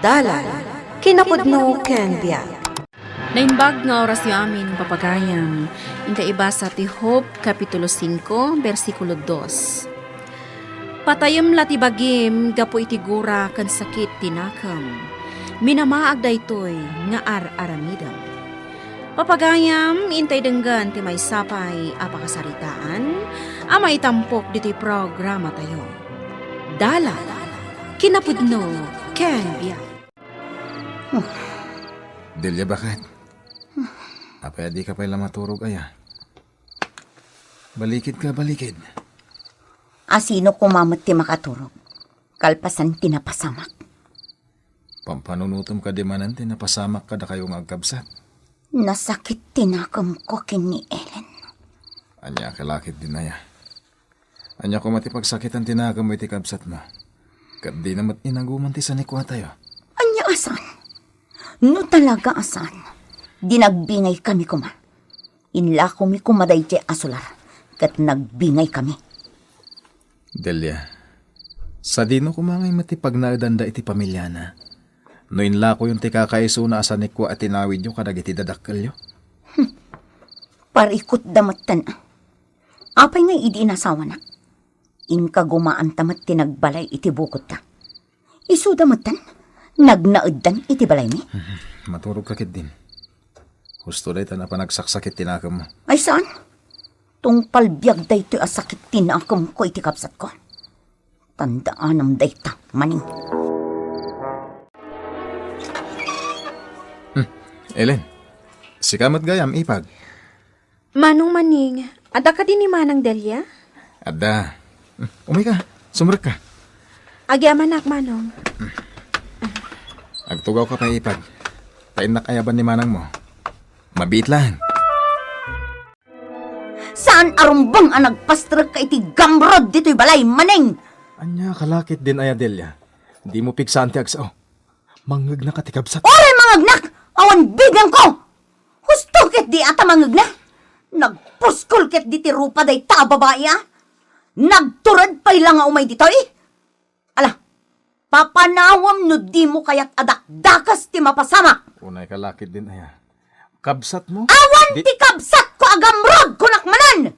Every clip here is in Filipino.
DALAN KINAPUDNO ken BIAG. Naimbag nga oras yu amin papagayam, inka iba sa ti Hope, Kapitulo 5, versikulo 2. Patayam lati bagim, gapo itigura kan sakit tinakam, minamaag daytoy nga ar-aramidam. Papagayam, intay denggan ti may sapay apakasaritaan, amay tampok dito'y programa tayo. DALAN KINAPUDNO ken BIAG. Delia, bakit? Apaya di ka pala maturog, aya. Balikid ka, balikid. Asino kumamot ti makaturog? Kalpasan tinapasamak. Pampanunutom ka di manan, tinapasamak ka da kayong agkabsat. Nasakit tinakam ko kini Ellen. Anya kalakit din, aya. Anya ko matipagsakit ang tinagam mo iti kabsat mo. Kat di namat inaguman ti sanikwa tayo. Anya asan? No talaga asan? Di nagbingay kami kuma. Inla kumi kumaday ti asular. Kat nagbingay kami. Delia, sa dino kumangay matipag na danda iti pamilya na. No inla ko yung ti kakaiso na asanikwa at tinawid yo kadag iti dadakkel yo. Parikot damatan. Apay nga idi inasawa na. Inka gumaan tamat tinagbalay iti bukod ta. Isu damatan. Nagnauddan iti balay mi. Maturog kakit din. Husto day ta na panagsaksakit tinakam mo. Ay saan? Tungpal biyag day to'y asakit tinakam ko iti kapsat ko. Tandaanam day ta, maning. Ellen, si kamot gayam ipag. Manong maning, ada ka din ni Manang Delia? Ada. Umay ka, sumrek ka. Agyaman nak, Manong. Agtugaw ka pa ipag. Painak ayaban ni manang mo. Mabiit lang. Saan arumbang ang nagpastrag ka iti gamrod dito'y balay, maning? Anya kalakit din aya Delia. Di mo pigsaan ti agsao. Mangag na katikabsat. Oray mangagnak! Awan bigang ko! Husto ket di ata mangagna? Nagpuskol ket di ti rupa day ta babae ah? Nagturad pa'y lang nga umay dito'y? Ala, papanawam no di mo kaya't adakdakas ti mapasamak. Unay kalakit din aya. Kabsat mo? Awan ti kabsat ko agamrod kunakmanan!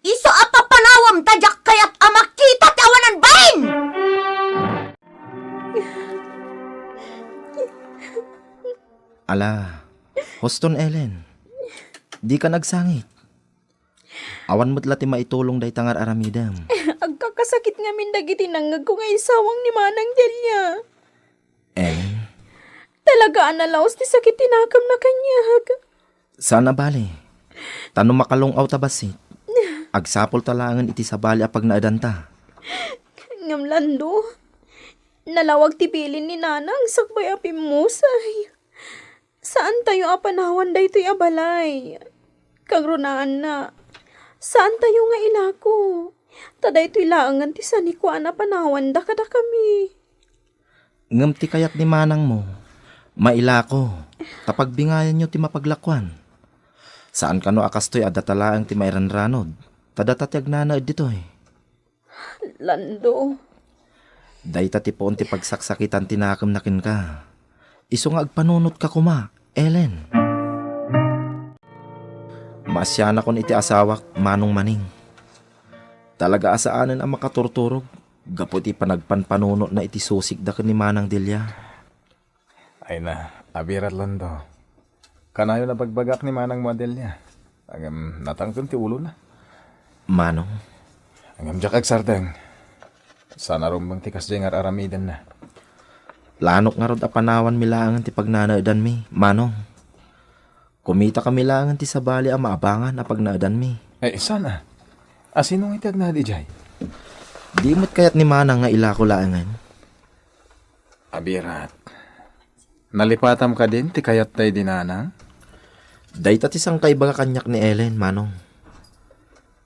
Iso a papanawam tadyak kaya't amakita ti awanan bain! Ala, Hoston Ellen, di ka nagsangit. Awan mo't lati maitulong day tangar aramidam. Agkakasakit nga min dagiti nangag ko nga isawang ni Manang Delia. Ellen, Talaga analaos ti sakit tinakam na kanyag. sana bali. Tanong makalong aw tabasit. Agsapol talangan iti sabali apag naadanta. Ngamlando, nalawag ti pilin ni Nanang sakbay apimusay. Saan tayo apanawan day to'y abalay? Kagrunaan na, saan tayo nga ilako? Taday to'y laangan ti sanikwa na panawan da kada kami. Ngam ti kayat ni manang mo, mailako, tapag bingayan nyo ti mapaglakwan. Saan kano akastoy adatalaang ti mairanranod, tadatatag nanaad ditoy. Lando, Dayta ti poon ti pagsaksakitan tinakam nakin ka. Iso nga agpanunot ka kuma, Ellen. Maasya na kon iti asawak, manong maning. Talaga asaanan ang makaturturog, gapo ti panagpanpanunot na iti susik da ni Manang Delia. Ay na, abirat lang do. Kanayo na bagbagak ni manang model niya. Agam natangtun ti ulo na. Manong, Agam jak agsardeng. Sana rumbang ti kasdengar aramidan na. lanok nga rod apanawan milangan ti pagnanaadan mi, manong. Kumita kami langan ti sabali ang maabangan a pagnaadan mi. Eh, sana. Asinong itag na di jay? Di mo't kayat ni Manang nga ilako laangan. Abirat. Nalipatam ka din, ti kayat tay dinanang? Dayta ti sangkay baga kanyak ni Ellen, manong.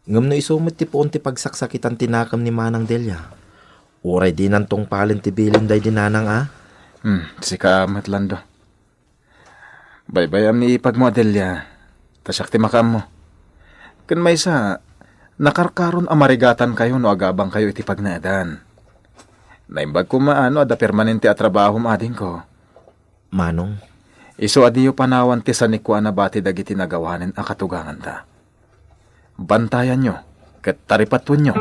Ngam no isumot ti poon ti pagsaksakitan tinakam ni Manang Delia. Uray di nantong palin ti bilin day dinanang ah. Si kaamat lando. Baybayam ni ipag mo, Delia. Tasyak ti makam mo. Kan may sa, nakarkaron amarigatan kayo no agabang kayo iti pagnaadan. Naimbag ko maano ada permanente a trabaho ading ko. Manong, Iso adiyo panawan ti sanikwa na bati dagiti nagawanin a katugangan ta. Bantayan nyo, ket taripatun nyo.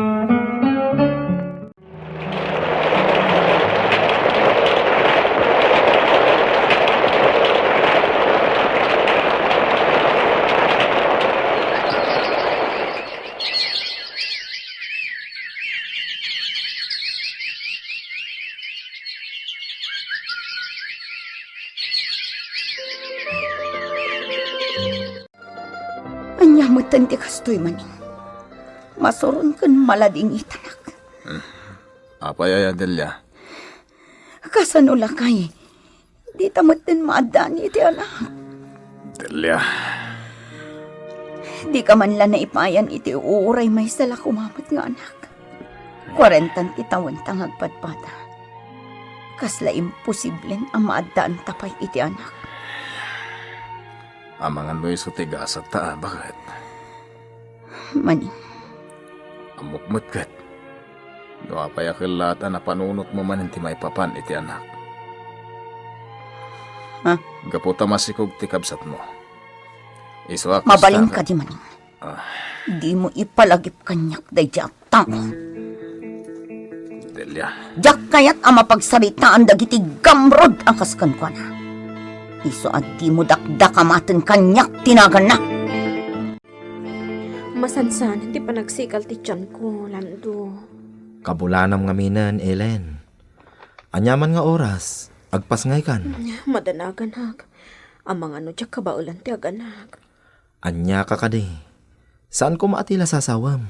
Anyamutan ti kastoy maning. Masuron kan malading itanak. Apay ay Delia. Kasano lakay. Di tamutin maadani iti anak. Delia, Di ka man lang naipayan iti uuray may sala kumamot nga anak. 40 itawan tangag patpata. Kasla imposibleng ang maadaan tapay iti anak. amangan mo iso tigas at taa, bakit? Maning, Amukmut kat. No apay akilata na panunot mo man hindi may papan iti anak. Ha? Gaputa masikog ti kabsat mo. Iso ako mabaling ka di maning. Ah. Di mo ipalagip kanyak day jak tao. Delia, Jak kayat ang mapagsaritaan dagiti gamrod ang kaskan ko na. Iso at di mo dakdakamaten kanyak tinagan na. Masansan, di pa nagsikal ti tiyan ko, Lando. kabulanam nga minan, Ellen. Anyaman nga oras, agpas ngay kan. Madanagan hag. Amang ano diyak kabaulan ti aganag. Anya ka kadi. Saan ko maatila sasawam?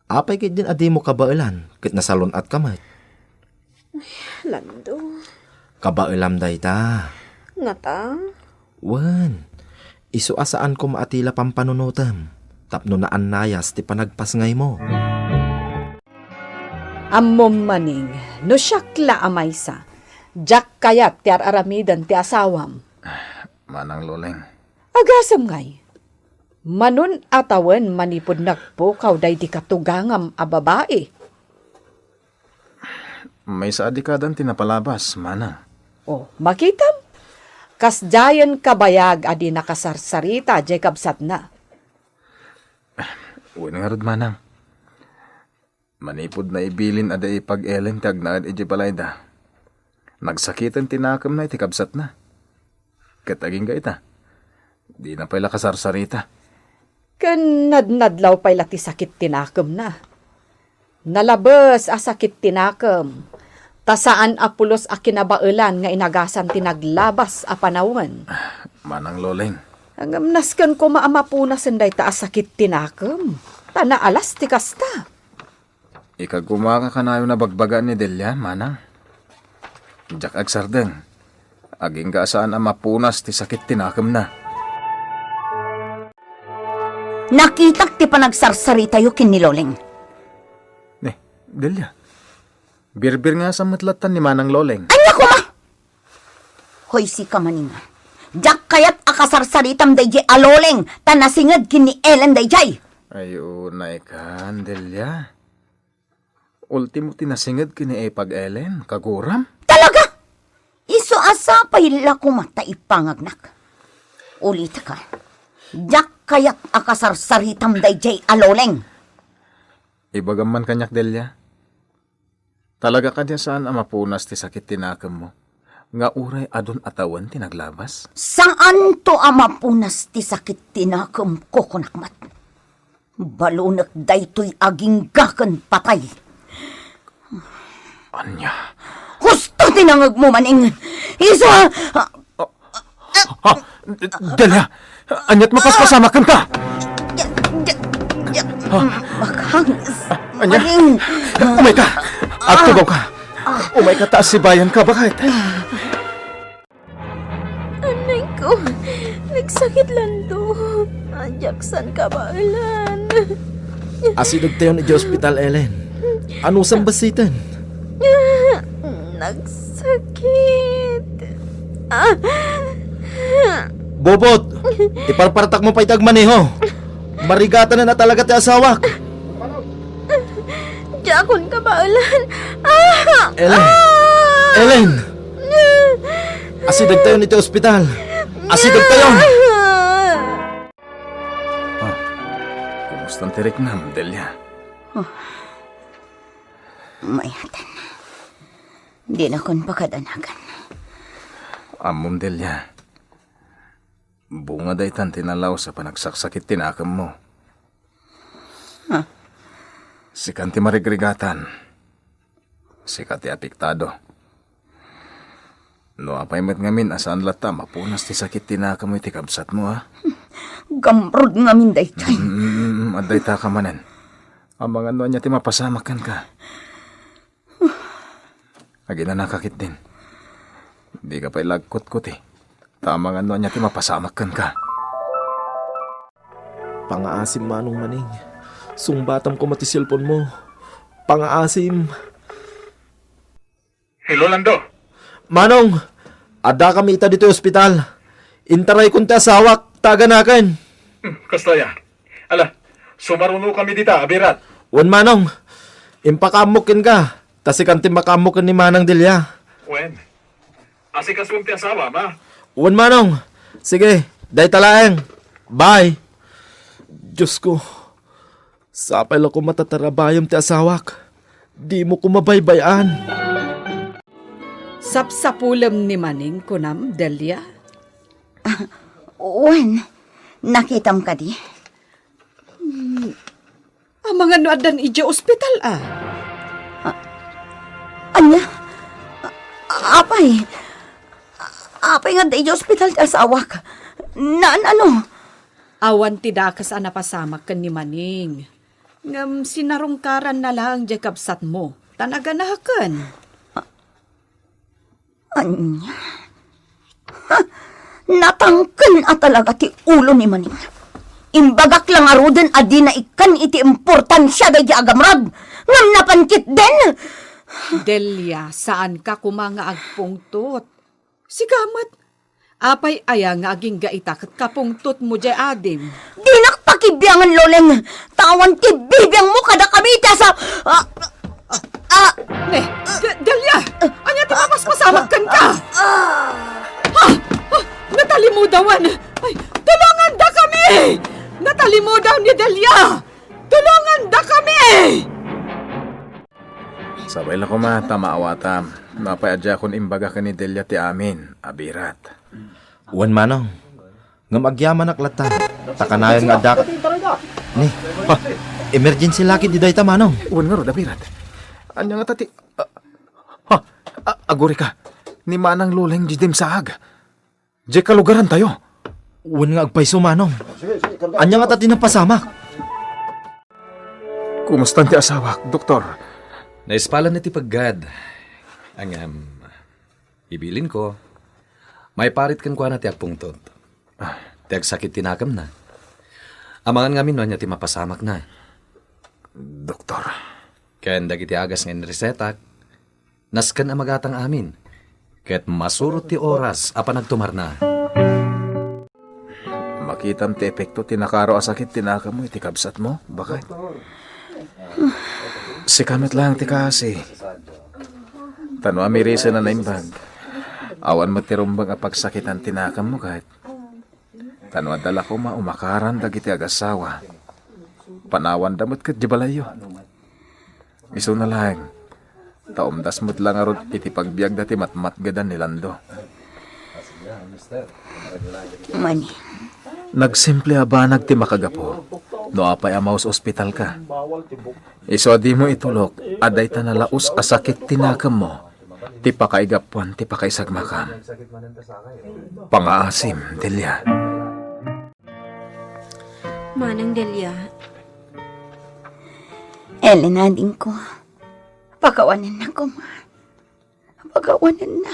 Apay kit din adi mo kabailan, kit nasalon at kamay. Lando, Kabailam day ta. nga ta? Wan, iso asaan ko maatila pampanunutam. Tapno na anayas ti panagpasngay mo. Ammom maning, no syakla amaysa. Jak kayat ti aramidan ti asawam. manang loleng. Agasam ngay. Manun atawan manipod nagpo kauday di katugangam a babae. May sa adikadan tinapalabas, manang. O, makitam. Kas dayan kabayag adi nakasarsarita jay kabsat na. Uy nga rod, manang. Manipod na ibilin ada ipag-elen tag na iti palayda. Nagsakitan tinakam na iti kabsat na. Kataging ka ita. Di na pala kasarsarita. Kan nadnadlaw pay lati sakit tinakam na. Nalabas a sakit tinakam. Tasaan a pulos a kinabailan nga inagasan tinaglabas a panawan. Manang loleng. Ang amnaskan ko maamapunas day ta a sakit tinakam. Tana alas ti kasta. Ikagumaka ka na yung nabagbagan ni Delia, manang. Diyak agsardeng. Aging gaasaan ang mapunas ti sakit tinakam na. Nakitak ti panagsarsari tayo kiniloleng. Delia. Birbir nga sa matlatan ni manang loleng. Anya ko ma! Hoy si ka maninga. Jak kayat akasarsaritam day jay aloleng. Tanasingad kini Ellen day jay. Ayun na ikan, Delia. Ultimo tinasingad kini pag-elen, kaguram. Talaga? Iso asa pa hila kumata ipangagnak. Ulit ka. Jak kayat akasarsaritam day jay aloleng. Ibagaman kanyak, Delia. Talaga ka diya saan ang mapunas ti sakit tinakam mo? Nga uray adon atawan tinaglabas? Saan to amapunas ti sakit tinakam ko kunakmat? Balunak daytoy aging gakan patay. Anya? Husto tinangag mo maning. Isa! Delia! Anyat mapaspasama kan ka! Bakang Anya? maning. Umay ka! Agtugaw ka! Umay ka taas si bayan ka, bakit? Anay ko, nagsakit Lando. Ajaksan ka ba, Alan? Asidog tayo ni hospital, Ellen. Ano sang basitan? Nagsakit. Bobot! Iparpartak mo pa itagmaneho. Marigatan na talaga ti asawak. Jakon ka ba, Alan? Ellen! Ellen! Asidag tayo nito ospital! Asidag tayo! Kumusta ang tirik na, Delia? Mayatan. Di na kon pakadanagan. Amom, Delia. Bunga day tan tinalaw sa panagsaksakit tinakam mo. Si kanti marigrigatan. Si kati apiktado. No apay met ngamin asaan lata mapunas ti sakit tinakam mo iti kabsat mo, ha? Gamrod ngamin daytoy. Aday ta ka manan. Ang mga ano niya ti mapasamakan ka. Agi na nakakit din. Di ka pa'y lagkot-kot eh. Tamang ano niya ti mapasamakan ka. Pangaasim manong maning. Sungbatam ko mati cellphone mo. Pangaasim. Hello, Lando. Manong, ada kami ita dito ospital. Intaray kong ti asawak, taganakan. Kastaya. Ala, sumaruno kami dita, abirat. Wan manong, impakamukin ka. Tasi kanti makamukin ni Manang Delia. Wen, asikaswang ti asawa, ma. Wan manong, sige, day talaeng. Bye. Diyos ko, sapay lang ko matatarabayam ti asawak. Di mo ko mabaybayan. Sapsapulam ni Maning kunam, Delia. Wen, nakitam ka di? Ang mga nuadan ija ospital Anya? Apay? Apay nga da ospital ti asawak. Ano? Awan ti dakas napasamak kan ni Maning. Ngam sinarungkaran na lang di kabsat mo. Tanaganahakan. Anya? Natangken talaga ti ulo ni Maning. Imbagak lang arudan adi na ikan iti importansya day di agamrad. Ngam napankit din. Delia, saan ka kumanga agpungtot? Sigamat, apay aya nga aging gaita kat kapungtot mo jay adim. Di nakpakibiyangan, Loleng. Tawan ti bibiyang mo kada kami iti sa... Delia, anya ti mapaspasamakkan ka? Natalimudawan. Ay, tulungan da kami! Natalimudaw ni Delia! Tulungan da kami! Sabay lang ko matamaawatam. Napaadya kon imbaga ka ni Delia ti amin, abirat. Wan manong, ngam agyaman aklata. Takanayan nga dak. Ni, emergency laki di dayta manong. Uwan nga ro, abirat. Anya nga tati... aguri ka. Ni Manang Luleng jidim saag. Di kalugaran tayo. Wan nga agpaiso manong. Anya nga tati napasamak. Kumusta ti asawak, doktor? Naispalan na ti paggad. Ang ibilin ko, may parit kan kwa na ti agpungtod. Ti agsakit tinakam na. Amangan ngamin no niya ti mapasamak na. Doktor. Kaya dagiti agas ng resetak, naskan ang magatang amin. Kaya't masurot ti oras apa nagtumar na. Makitam ti epekto tinakaro asakit tinakam mo iti kabsat mo, bakit? Si kamit lang ti kasi. Tanwa may risa na naimbag. Awan matirumbang apagsakitan tinakam mo kahit. Tanwa dala ko umakaran dagiti agasawa. Panawan damot kat jibalayo. Iso na lang. Taumdas mo't lang arod iti pagbiag dati matmatgadan ni Lando. Mani. Nagsimple abanag ti makagapo. No apay amaw sa ospital ka. Iso di mo itulok, aday tanalaos asakit tinakam mo. Ti pakaigapuan, ti pakaisagmakam. Pangaasim, Delia. Manang Delia, Elena din ko. Pagawanan na ko, ma. Pagawanan na.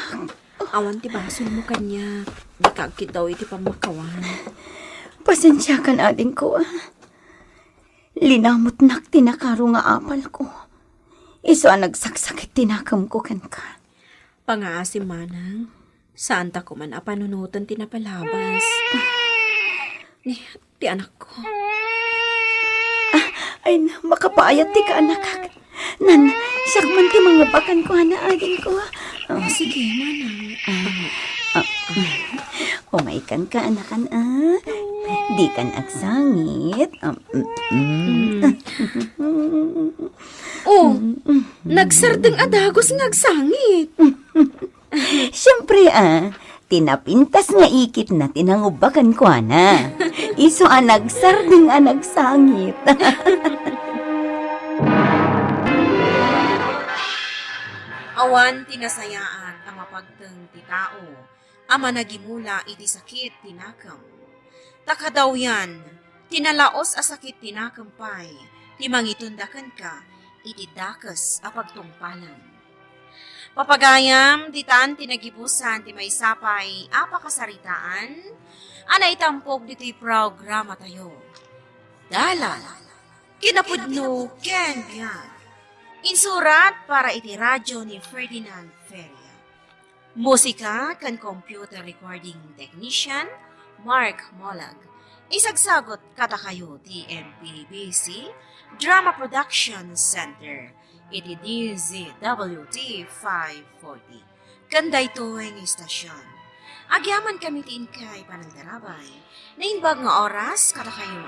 awan ti bason mo kanya. Di kagkit daw iti pamakawan. Pasensya ka na din ko, Linamot nak tinakaro nga apal ko. Iso ang nagsaksakit tinakam ko kan ka. Pangaasim manang, saan ta ko man apanunutan tinapalabas. Ti anak ko. Ay na, makapayat ti ka anak. Nan, sakman ti mga bakan ko, hanaadin ko. Oh, Sige, manang. umaikan ka, anakan, Di kan agsangit. Oh, nagsardeng adagos ngagsangit. Siyempre, tinapintas nga ikit na tinangubakan ko, na. Iso nagsarding nagsangit. Awan tinasayaan ang mapagteng ti tao, ama nagimula iti sakit tinakam. Takadaw yan, tinalaos a sakit tinakam pay, ti mangitundakan ka, iti dakas a pagtungpalan. Papagayam, ditan tinagibusan ti may sapay, apakasaritaan, anay tampog diti programa tayo. Dalan, kinapudno, ken BIAG. Insurat para iti radyo ni Ferdinand Feria. Musika kan computer recording technician Mark Molag. Isagsagot kata kayo ti MPBC Drama Production Center. Iti DZWT 540. Kanday tuwing istasyon. Agyaman kami ti inkay panagdarabay. Naimbag nga oras kata kayo